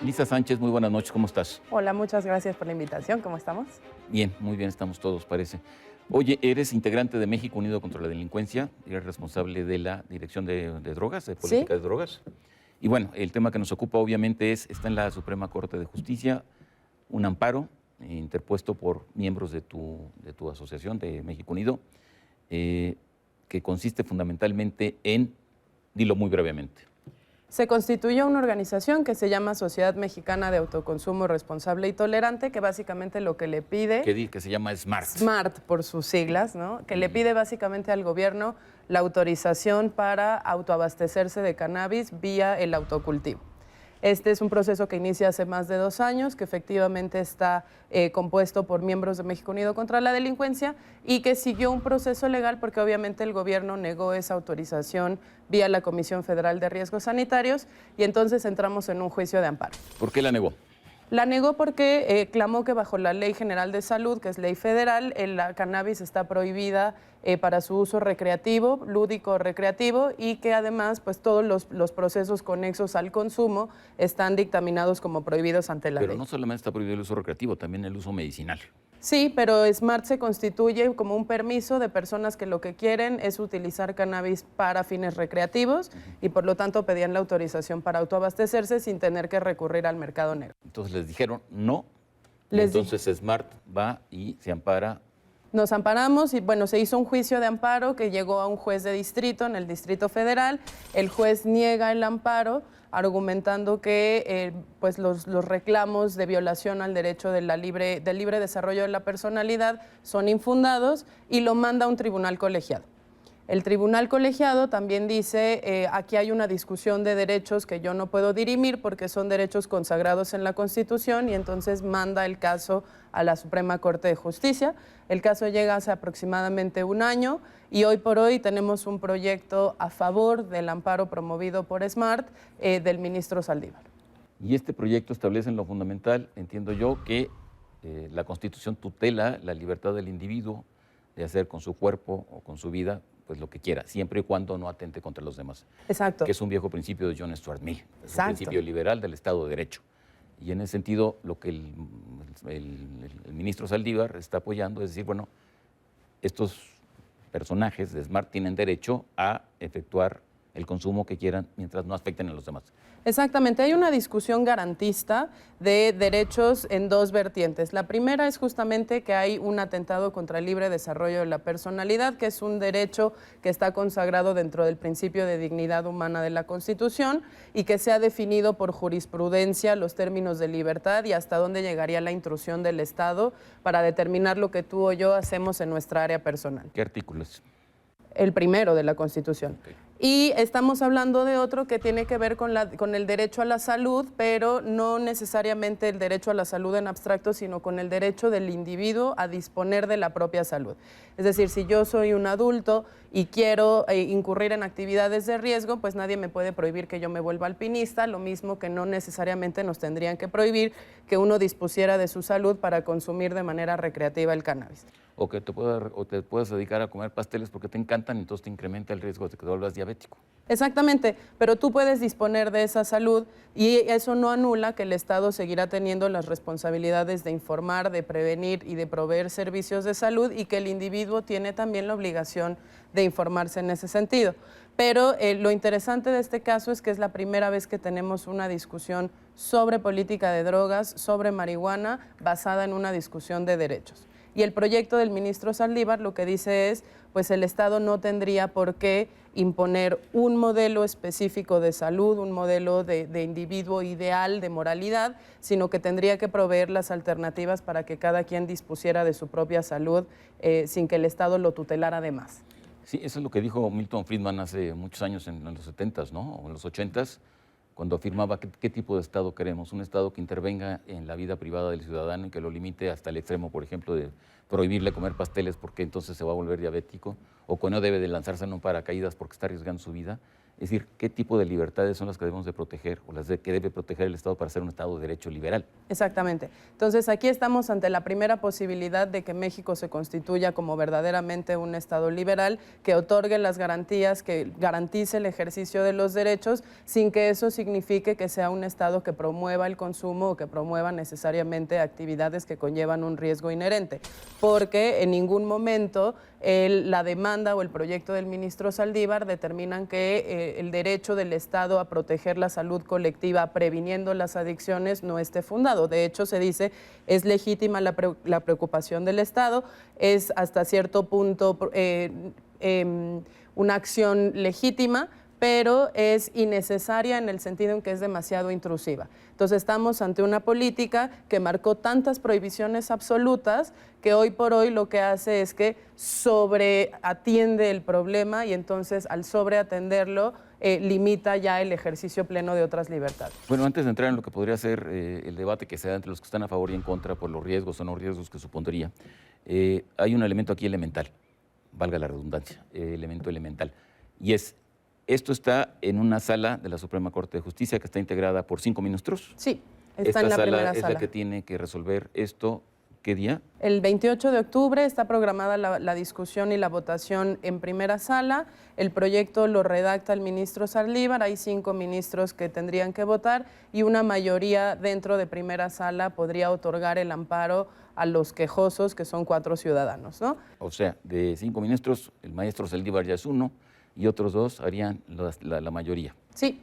Lisa Sánchez, muy buenas noches, ¿cómo estás? Hola, muchas gracias por la invitación. ¿Cómo estamos? Bien, muy bien, estamos todos, parece. Oye, eres integrante de México Unido contra la Delincuencia, eres responsable de la Dirección de Drogas, de Política Sí. de Drogas. Y bueno, el tema que nos ocupa obviamente está en la Suprema Corte de Justicia, un amparo interpuesto por miembros de tu asociación de México Unido, que consiste fundamentalmente en, dilo muy brevemente. Se constituyó una organización que se llama Sociedad Mexicana de Autoconsumo Responsable y Tolerante, que básicamente lo que le pide... Que se llama SMART. SMART, por sus siglas, ¿no? Que le pide básicamente al gobierno la autorización para autoabastecerse de cannabis vía el autocultivo. Este es un proceso que inicia hace más de 2 años, que efectivamente está compuesto por miembros de México Unido contra la Delincuencia y que siguió un proceso legal porque obviamente el gobierno negó esa autorización vía la Comisión Federal de Riesgos Sanitarios y entonces entramos en un juicio de amparo. ¿Por qué la negó? La negó porque clamó que bajo la Ley General de Salud, que es ley federal, la cannabis está prohibida para su uso recreativo, lúdico recreativo, y que además pues, todos los procesos conexos al consumo están dictaminados como prohibidos ante la ley. Pero no solamente está prohibido el uso recreativo, también el uso medicinal. Sí, pero SMART se constituye como un permiso de personas que lo que quieren es utilizar cannabis para fines recreativos y por lo tanto pedían la autorización para autoabastecerse sin tener que recurrir al mercado negro. Entonces les dijeron no, entonces SMART va y se ampara. Nos amparamos y bueno, se hizo un juicio de amparo que llegó a un juez de distrito en el Distrito Federal. El juez niega el amparo argumentando que pues los reclamos de violación al derecho del libre desarrollo de la personalidad son infundados y lo manda a un tribunal colegiado. El tribunal colegiado también dice, aquí hay una discusión de derechos que yo no puedo dirimir porque son derechos consagrados en la Constitución y entonces manda el caso a la Suprema Corte de Justicia. El caso llega hace aproximadamente 1 año y hoy por hoy tenemos un proyecto a favor del amparo promovido por SMART del ministro Saldívar. Y este proyecto establece en lo fundamental, entiendo yo, que la Constitución tutela la libertad del individuo de hacer con su cuerpo o con su vida pues lo que quiera, siempre y cuando no atente contra los demás. Exacto. Que es un viejo principio de John Stuart Mill, es un Exacto. principio liberal del Estado de Derecho. Y en ese sentido, lo que el ministro Saldívar está apoyando es decir, bueno, estos personajes de SMART tienen derecho a efectuar el consumo que quieran mientras no afecten a los demás. Exactamente, hay una discusión garantista de derechos en 2 vertientes. La primera es justamente que hay un atentado contra el libre desarrollo de la personalidad, que es un derecho que está consagrado dentro del principio de dignidad humana de la Constitución y que se ha definido por jurisprudencia los términos de libertad y hasta dónde llegaría la intrusión del Estado para determinar lo que tú o yo hacemos en nuestra área personal. ¿Qué artículos? El primero de la Constitución. Okay. Y estamos hablando de otro que tiene que ver con el derecho a la salud, pero no necesariamente el derecho a la salud en abstracto, sino con el derecho del individuo a disponer de la propia salud. Es decir, si yo soy un adulto y quiero incurrir en actividades de riesgo, pues nadie me puede prohibir que yo me vuelva alpinista, lo mismo que no necesariamente nos tendrían que prohibir que uno dispusiera de su salud para consumir de manera recreativa el cannabis. O que te puedas dedicar a comer pasteles porque te encantan y entonces te incrementa el riesgo de que te vuelvas diabético. Exactamente, pero tú puedes disponer de esa salud y eso no anula que el Estado seguirá teniendo las responsabilidades de informar, de prevenir y de proveer servicios de salud y que el individuo tiene también la obligación de informarse en ese sentido. Pero lo interesante de este caso es que es la primera vez que tenemos una discusión sobre política de drogas, sobre marihuana, basada en una discusión de derechos. Y el proyecto del ministro Saldívar lo que dice es, pues el Estado no tendría por qué imponer un modelo específico de salud, un modelo de individuo ideal, de moralidad, sino que tendría que proveer las alternativas para que cada quien dispusiera de su propia salud sin que el Estado lo tutelara de más. Sí, eso es lo que dijo Milton Friedman hace muchos años, en los 70s, ¿no? O en los 80s, cuando afirmaba qué tipo de Estado queremos. Un Estado que intervenga en la vida privada del ciudadano y que lo limite hasta el extremo, por ejemplo, de prohibirle comer pasteles porque entonces se va a volver diabético, o que no debe de lanzarse en un paracaídas porque está arriesgando su vida. Es decir, ¿qué tipo de libertades son las que debemos de proteger o las que debe proteger el Estado para ser un Estado de derecho liberal? Exactamente. Entonces, aquí estamos ante la primera posibilidad de que México se constituya como verdaderamente un Estado liberal que otorgue las garantías, que garantice el ejercicio de los derechos sin que eso signifique que sea un Estado que promueva el consumo o que promueva necesariamente actividades que conllevan un riesgo inherente. Porque en ningún momento la demanda o el proyecto del ministro Saldívar determinan que el derecho del Estado a proteger la salud colectiva previniendo las adicciones no esté fundado. De hecho, se dice es legítima la preocupación del Estado, es hasta cierto punto una acción legítima, pero es innecesaria en el sentido en que es demasiado intrusiva. Entonces estamos ante una política que marcó tantas prohibiciones absolutas que hoy por hoy lo que hace es que sobreatiende el problema y entonces al sobreatenderlo limita ya el ejercicio pleno de otras libertades. Bueno, antes de entrar en lo que podría ser el debate que se da entre los que están a favor y en contra por los riesgos o no riesgos que supondría, hay un elemento aquí elemental, valga la redundancia, elemento elemental, y es: esto está en una sala de la Suprema Corte de Justicia que está integrada por 5 ministros. Sí, está en la primera sala. ¿Es sala la que tiene que resolver esto? ¿Qué día? El 28 de octubre está programada la discusión y la votación en primera sala. El proyecto lo redacta el ministro Saldívar. Hay 5 ministros que tendrían que votar y una mayoría dentro de primera sala podría otorgar el amparo a los quejosos, que son 4 ciudadanos, ¿no? O sea, de 5 ministros, el maestro Saldívar ya es 1 y otros 2 harían la mayoría. Sí.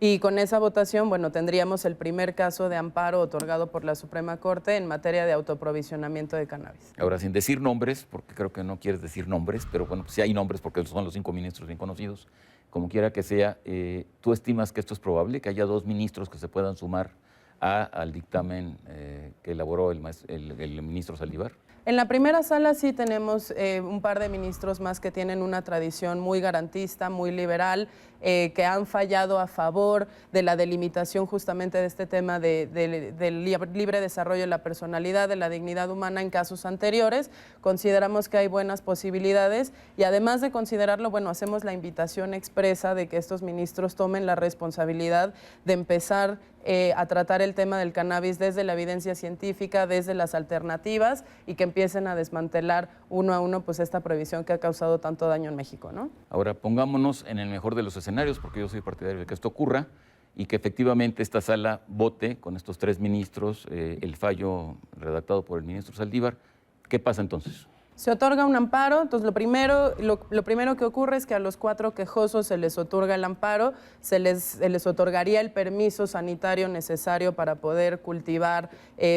Y con esa votación, bueno, tendríamos el primer caso de amparo otorgado por la Suprema Corte en materia de autoprovisionamiento de cannabis. Ahora, sin decir nombres, porque creo que no quieres decir nombres, pero bueno, pues sí hay nombres porque son los 5 ministros bien conocidos, como quiera que sea, ¿tú estimas que esto es probable, que haya 2 ministros que se puedan sumar al dictamen que elaboró el ministro Saldívar? En la primera sala sí tenemos un par de ministros más que tienen una tradición muy garantista, muy liberal, que han fallado a favor de la delimitación justamente de este tema del libre desarrollo de la personalidad, de la dignidad humana en casos anteriores. Consideramos que hay buenas posibilidades y además de considerarlo, bueno, hacemos la invitación expresa de que estos ministros tomen la responsabilidad de empezar a tratar el tema del cannabis desde la evidencia científica, desde las alternativas y que empiecen a desmantelar uno a uno pues esta prohibición que ha causado tanto daño en México, ¿no? Ahora pongámonos en el mejor de los escenarios, porque yo soy partidario de que esto ocurra y que efectivamente esta sala vote con estos 3 ministros el fallo redactado por el ministro Saldívar. ¿Qué pasa entonces? Se otorga un amparo, entonces lo primero que ocurre es que a los 4 quejosos se les otorga el amparo, se les otorgaría el permiso sanitario necesario para poder cultivar,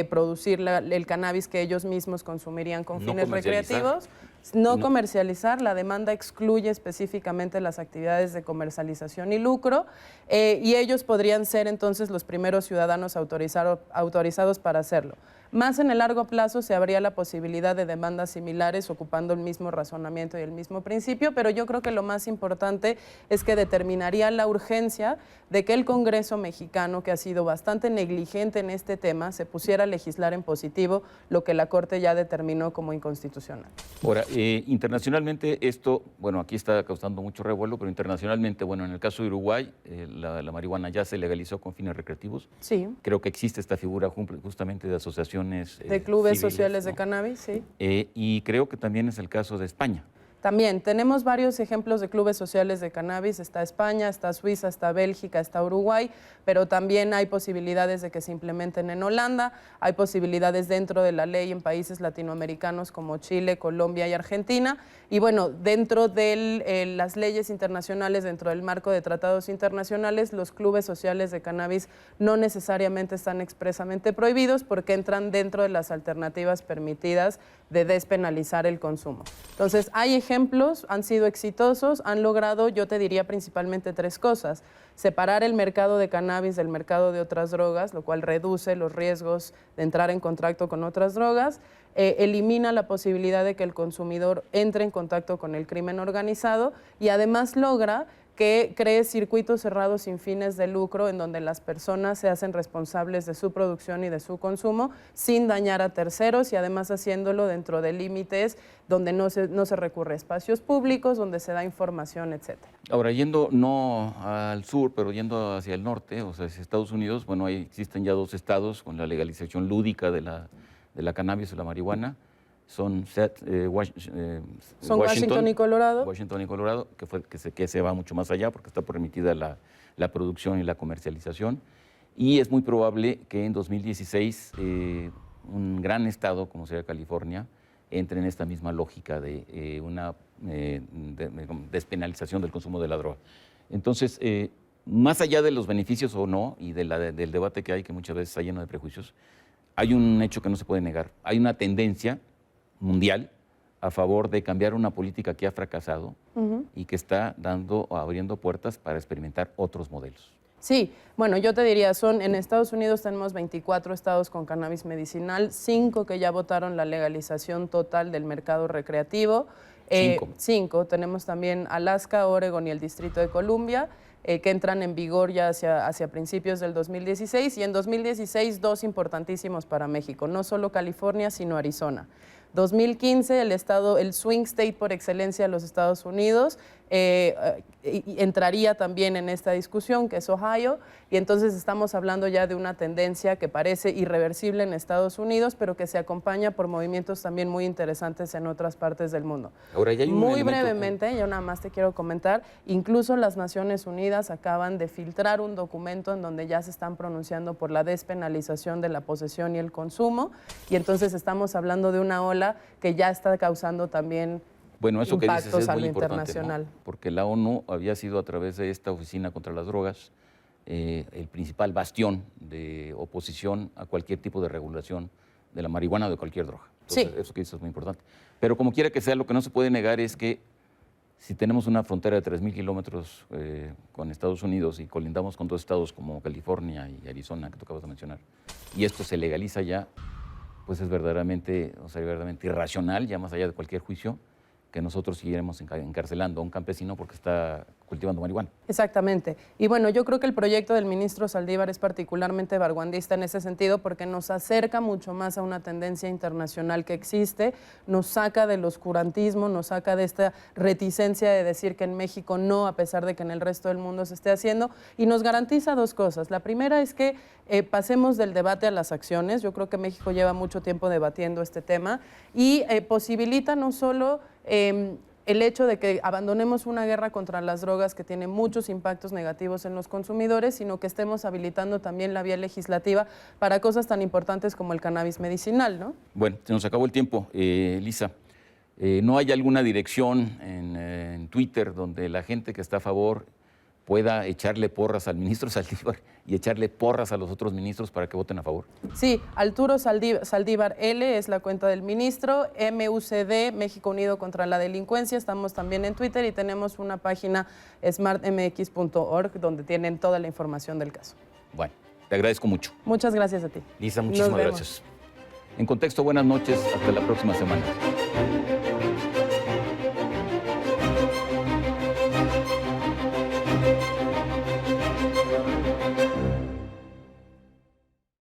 producir el cannabis que ellos mismos consumirían con fines recreativos. No comercializar, la demanda excluye específicamente las actividades de comercialización y lucro, y ellos podrían ser entonces los primeros ciudadanos autorizados para hacerlo. Más en el largo plazo se habría la posibilidad de demandas similares ocupando el mismo razonamiento y el mismo principio, pero yo creo que lo más importante es que determinaría la urgencia de que el Congreso mexicano, que ha sido bastante negligente en este tema, se pusiera a legislar en positivo lo que la Corte ya determinó como inconstitucional. Ahora, internacionalmente esto, bueno, aquí está causando mucho revuelo, pero internacionalmente, bueno, en el caso de Uruguay, la marihuana ya se legalizó con fines recreativos. Sí. Creo que existe esta figura justamente de asociaciones de clubes civiles, sociales, ¿no?, de de cannabis, sí. Y creo que también es el caso de España. También tenemos varios ejemplos de clubes sociales de cannabis, está España, está Suiza, está Bélgica, está Uruguay, pero también hay posibilidades de que se implementen en Holanda, hay posibilidades dentro de la ley en países latinoamericanos como Chile, Colombia y Argentina, y bueno, dentro de las leyes internacionales, dentro del marco de tratados internacionales, los clubes sociales de cannabis no necesariamente están expresamente prohibidos porque entran dentro de las alternativas permitidas de despenalizar el consumo. Entonces, hay ejemplos, han sido exitosos, han logrado, yo te diría principalmente 3 cosas: separar el mercado de cannabis del mercado de otras drogas, lo cual reduce los riesgos de entrar en contacto con otras drogas, elimina la posibilidad de que el consumidor entre en contacto con el crimen organizado y además logra que cree circuitos cerrados sin fines de lucro en donde las personas se hacen responsables de su producción y de su consumo sin dañar a terceros y además haciéndolo dentro de límites donde no se recurre a espacios públicos, donde se da información, etcétera. Ahora, yendo no al sur, pero yendo hacia el norte, o sea, hacia Estados Unidos, bueno, ahí existen ya 2 estados con la legalización lúdica de la cannabis o la marihuana. Son Washington y Colorado. Washington y Colorado, que se va mucho más allá porque está permitida la producción y la comercialización. Y es muy probable que en 2016 un gran estado, como sea California, entre en esta misma lógica de una despenalización del consumo de la droga. Entonces, más allá de los beneficios o no y del debate que hay, que muchas veces está lleno de prejuicios, hay un hecho que no se puede negar. Hay una tendencia mundial a favor de cambiar una política que ha fracasado y que está abriendo puertas para experimentar otros modelos. Sí, bueno, yo te diría, en Estados Unidos tenemos 24 estados con cannabis medicinal, 5 que ya votaron la legalización total del mercado recreativo. 5. Tenemos también Alaska, Oregon y el Distrito de Columbia, que entran en vigor ya hacia principios del 2016. Y en 2016, 2 importantísimos para México, no solo California, sino Arizona. 2015, el swing state por excelencia de los Estados Unidos, entraría también en esta discusión, que es Ohio, y entonces estamos hablando ya de una tendencia que parece irreversible en Estados Unidos, pero que se acompaña por movimientos también muy interesantes en otras partes del mundo. Ahora, ya hay muy brevemente, yo nada más te quiero comentar, incluso las Naciones Unidas acaban de filtrar un documento en donde ya se están pronunciando por la despenalización de la posesión y el consumo, y entonces estamos hablando de una ola que ya está causando también eso que dices es muy importante, internacional. ¿no? Porque la ONU había sido a través de esta Oficina contra las Drogas el principal bastión de oposición a cualquier tipo de regulación de la marihuana o de cualquier droga. Entonces, eso que dices es muy importante. Pero como quiera que sea, lo que no se puede negar es que si tenemos una frontera de 3,000 kilómetros con Estados Unidos y colindamos con 2 estados como California y Arizona, que tú acabas de mencionar, y esto se legaliza ya, pues es verdaderamente irracional, ya más allá de cualquier juicio, que nosotros siguiéramos encarcelando a un campesino porque está cultivando marihuana. Exactamente. Y bueno, yo creo que el proyecto del ministro Saldívar es particularmente vanguardista en ese sentido porque nos acerca mucho más a una tendencia internacional que existe, nos saca del oscurantismo, nos saca de esta reticencia de decir que en México no, a pesar de que en el resto del mundo se esté haciendo, y nos garantiza 2 cosas. La primera es que pasemos del debate a las acciones. Yo creo que México lleva mucho tiempo debatiendo este tema y posibilita no solo el hecho de que abandonemos una guerra contra las drogas que tiene muchos impactos negativos en los consumidores, sino que estemos habilitando también la vía legislativa para cosas tan importantes como el cannabis medicinal, ¿no? Bueno, se nos acabó el tiempo. Lisa, ¿no hay alguna dirección en Twitter donde la gente que está a favor pueda echarle porras al ministro Saldívar y echarle porras a los otros ministros para que voten a favor? Sí, Arturo Saldívar L es la cuenta del ministro, MUCD, México Unido contra la Delincuencia, estamos también en Twitter y tenemos una página smartmx.org donde tienen toda la información del caso. Bueno, te agradezco mucho. Muchas gracias a ti. Lisa, muchísimas gracias. En Contexto, buenas noches, hasta la próxima semana.